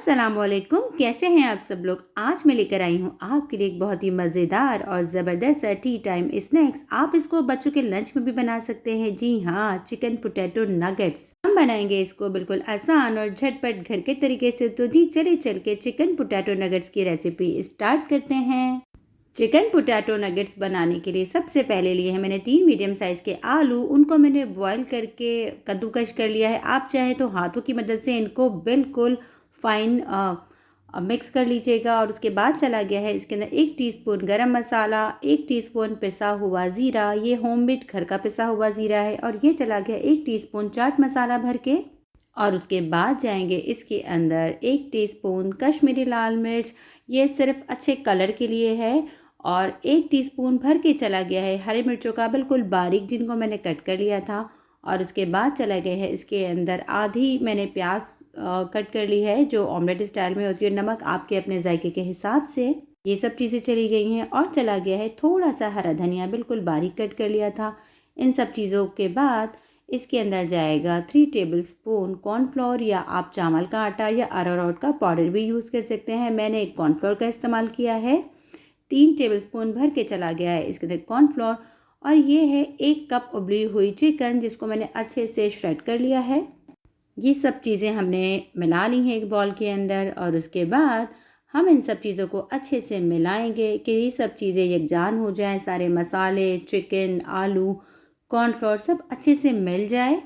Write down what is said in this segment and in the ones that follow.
अस्सलामुअलैकुम, कैसे हैं आप सब लोग। आज मैं लेकर आई हूँ आपके लिए एक बहुत ही मज़ेदार और ज़बरदस्त टी टाइम स्नैक्स। आप इसको बच्चों के लंच में भी बना सकते हैं। जी हाँ, चिकन पोटैटो नगेट्स हम बनाएंगे इसको बिल्कुल आसान और झटपट घर के तरीके से। तो जी चले चल के चिकन पोटैटो नगेट्स की रेसिपी स्टार्ट करते हैं। चिकन पोटैटो नगेट्स बनाने के लिए सबसे पहले लिए हैं मैंने 3 मीडियम साइज़ के आलू। उनको मैंने बॉईल करके कद्दूकश कर लिया है। आप चाहे तो हाथों की मदद से इनको बिल्कुल फाइन मिक्स कर लीजिएगा। और उसके बाद चला गया है इसके अंदर 1 टीस्पून गरम मसाला, 1 टीस्पून पिसा हुआ ज़ीरा, ये होममेड घर का पिसा हुआ ज़ीरा है। और ये चला गया 1 टीस्पून चाट मसाला भर के। और उसके बाद जाएंगे इसके अंदर 1 टीस्पून कश्मीरी लाल मिर्च, ये सिर्फ अच्छे कलर के लिए है। और 1 टीस्पून भर के चला गया है हरी मिर्चों का बिल्कुल बारीक, जिनको मैंने कट कर लिया था। और उसके बाद चला गया है इसके अंदर आधी मैंने प्याज कट कर ली है, जो ऑमलेट स्टाइल में होती है। नमक आपके अपने जायके के हिसाब से, ये सब चीज़ें चली गई हैं। और चला गया है थोड़ा सा हरा धनिया, बिल्कुल बारीक कट कर लिया था। इन सब चीज़ों के बाद इसके अंदर जाएगा 3 टेबलस्पून कॉर्नफ्लोर, या आप चावल का आटा या अरारोट का पाउडर भी यूज़ कर सकते हैं। मैंने कॉर्नफ्लोर का इस्तेमाल किया है। 3 टेबलस्पून भर के चला गया है इसके अंदर कॉर्नफ्लोर। और ये है 1 कप उबली हुई चिकन, जिसको मैंने अच्छे से श्रेड कर लिया है। ये सब चीज़ें हमने मिला ली हैं एक बॉल के अंदर। और उसके बाद हम इन सब चीज़ों को अच्छे से मिलाएंगे कि ये सब चीज़ें यकजान हो जाएं। सारे मसाले, चिकन, आलू, कॉर्नफ्लोर सब अच्छे से मिल जाए।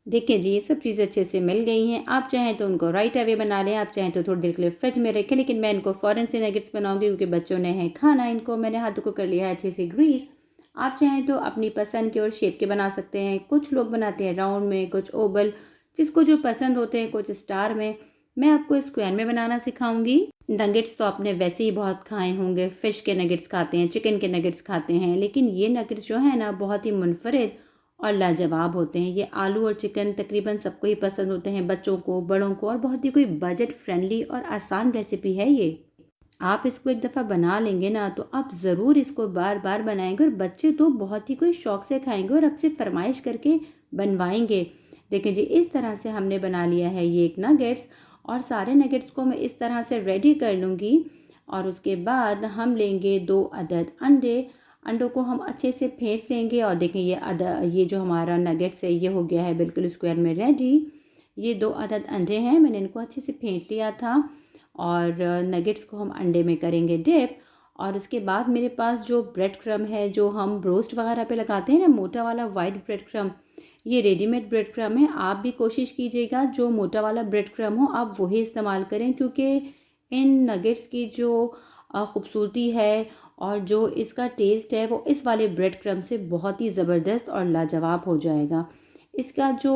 देखिए जी, ये सब चीज़ें अच्छे से मिल गई हैं। आप चाहें तो उनको राइट अवे बना लें, आप चाहें तो थोड़ी देर के लिए फ्रिज में रखें। लेकिन मैं इनको फ़ौरन से नगेट्स बनाऊंगी क्योंकि बच्चों ने है खाना। इनको मैंने हाथों को कर लिया है अच्छे से ग्रीस। आप चाहें तो अपनी पसंद के और शेप के बना सकते हैं। कुछ लोग बनाते हैं राउंड में, कुछ ओवल, जिसको जो पसंद होते हैं, कुछ स्टार में। मैं आपको स्क्वायर में बनाना सिखाऊंगी। नगेट्स तो आपने वैसे ही बहुत खाए होंगे, फ़िश के नगेट्स खाते हैं, चिकन के नगेट्स खाते हैं, लेकिन ये नगेट्स जो है ना, बहुत ही मुनफरिद और लाजवाब होते हैं। ये आलू और चिकन तकरीबन सबको ही पसंद होते हैं, बच्चों को, बड़ों को। और बहुत ही कोई बजट फ्रेंडली और आसान रेसिपी है ये। आप इसको एक दफ़ा बना लेंगे ना, तो आप ज़रूर इसको बार बार बनाएंगे। और बच्चे तो बहुत ही कोई शौक़ से खाएंगे और आपसे फरमाइश करके बनवाएंगे। देखिए जी, इस तरह से हमने बना लिया है ये एक नगेट्स। और सारे नगेट्स को मैं इस तरह से रेडी कर लूँगी। और उसके बाद हम लेंगे 2 अदद अंडे। अंडों को हम अच्छे से फेंट लेंगे। और देखें ये जो हमारा नगेट्स है, ये हो गया है बिल्कुल स्क्वायर में रेडी। ये 2 अदद अंडे हैं, मैंने इनको अच्छे से फेंट लिया था। और नगेट्स को हम अंडे में करेंगे डिप। और उसके बाद मेरे पास जो ब्रेड क्रम है, जो हम रोस्ट वगैरह पे लगाते हैं ना, मोटा वाला वाइट ब्रेड क्रम, ये रेडीमेड ब्रेड क्रम है। आप भी कोशिश कीजिएगा जो मोटा वाला ब्रेड क्रम हो आप वही इस्तेमाल करें, क्योंकि इन नगेट्स की जो ख़ूबसूरती है और जो इसका टेस्ट है, वो इस वाले ब्रेड क्रम से बहुत ही ज़बरदस्त और लाजवाब हो जाएगा। इसका जो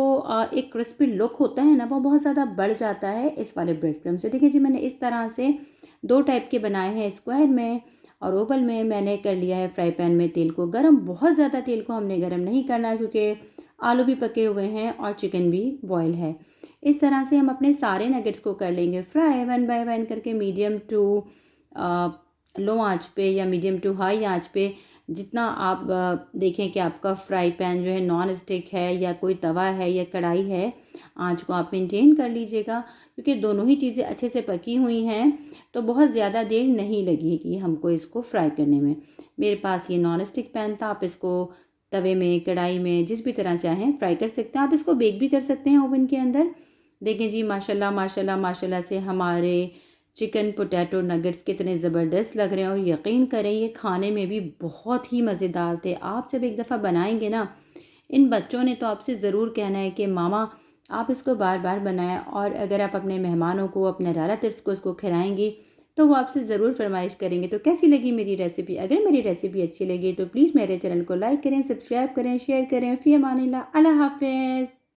एक क्रिस्पी लुक होता है ना, वो बहुत ज़्यादा बढ़ जाता है इस वाले ब्रेड क्रम से। देखिए जी, मैंने इस तरह से 2 टाइप के बनाए हैं, स्क्वायर में और ओवल में। मैंने कर लिया है फ्राई पैन में तेल को गर्म। बहुत ज़्यादा तेल को हमने गर्म नहीं करना, क्योंकि आलू भी पके हुए हैं और चिकन भी बॉयल है। इस तरह से हम अपने सारे नगेट्स को कर लेंगे फ्राई, 1 बाय 1 करके, मीडियम टू लो आंच पे या मीडियम टू हाई आंच पे। जितना आप देखें कि आपका फ्राई पैन जो है नॉन स्टिक है या कोई तवा है या कढ़ाई है, आंच को आप मेंटेन कर लीजिएगा, क्योंकि दोनों ही चीज़ें अच्छे से पकी हुई हैं तो बहुत ज़्यादा देर नहीं लगेगी हमको इसको फ्राई करने में। मेरे पास ये नॉन स्टिक पैन था। आप इसको तवे में, कढ़ाई में, जिस भी तरह चाहें फ्राई कर सकते हैं। आप इसको बेक भी कर सकते हैं ओवन के अंदर। देखें जी, माशाल्लाह माशाल्लाह माशाल्लाह से हमारे चिकन पोटैटो नगेट्स कितने ज़बरदस्त लग रहे हैं। और यकीन करें, ये खाने में भी बहुत ही मज़ेदार थे। आप जब एक दफ़ा बनाएंगे ना, इन बच्चों ने तो आपसे ज़रूर कहना है कि मामा आप इसको बार बार बनाएं। और अगर आप अपने मेहमानों को, अपने रिलेटिव्स को इसको खिलाएंगी, तो वो आपसे ज़रूर फरमाइश करेंगे। तो कैसी लगी मेरी रेसिपी? अगर मेरी रेसिपी अच्छी लगी तो प्लीज़ मेरे चैनल को लाइक करें, सब्सक्राइब करें, शेयर करें। फ़ी अमानिल्लाह, अल्लाह हाफ़िज़।